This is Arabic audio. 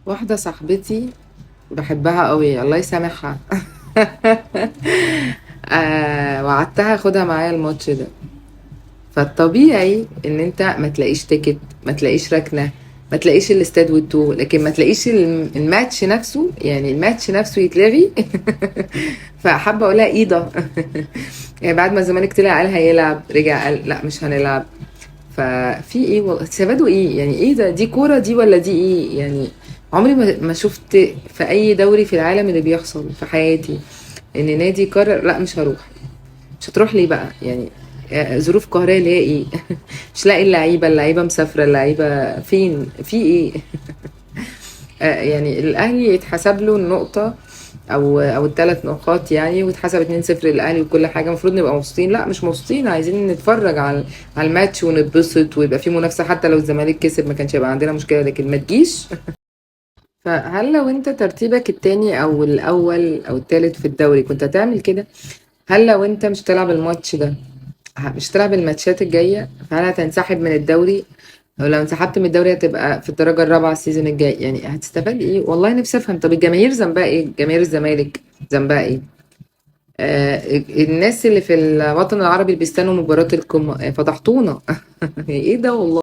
واحدة صاحبتي بحبها قوي، الله يسامحها. وعدتها اخدها معايا الماتش ده. فالطبيعي ان انت ما تلاقيش تيكت، ما تلاقيش ركنة، ما تلاقيش الاستاد والتو، لكن ما تلاقيش الماتش نفسه، يعني الماتش نفسه يتلغي. فحابة اقولها ايه ده. يعني بعد ما الزمالك طلع قال هيلعب، رجع قال لا مش هنلعب. ففي ايه والله استفادوا ايه؟ يعني ايه ده؟ دي كورة دي ولا دي ايه يعني؟ عمري ما شفت في اي دوري في العالم اللي بيحصل في حياتي ان نادي يقرر لا مش هروح. مش هتروح ليه بقى يعني؟ ظروف قهرية اللي هي ايه؟ مش لاقي اللعيبة مسافرة، اللعيبة فين، في ايه؟ يعني الاهلي يتحسب له النقطة او الثلاث نقاط يعني، واتحسب 2-0 للاهلي وكل حاجة، المفروض نبقى مبسوطين. لا مش مبسوطين، عايزين نتفرج على الماتش ونتبسط ويبقى في منافسة، حتى لو الزمالك كسب ما كانش هيبقى عندنا مشكلة، لكن ما تجيش. فهل لو انت ترتيبك التاني او الاول او التالت في الدوري كنت هتعمل كده؟ هل لو انت مش تلعب الماتش ده، مش تلعب الماتشات الجاية، فهل هتنسحب من الدوري؟ او لو انسحبت من الدوري هتبقى في الدرجة الرابعة السيزون الجاي، يعني هتستفاد ايه؟ والله نفسي افهم. طب الجماهير ذنبها ايه؟ جماهير الزمالك ذنبها ايه؟ الناس اللي في الوطن العربي اللي بيستنوا مباراة القمة، فضحتونا. ايه ده والله.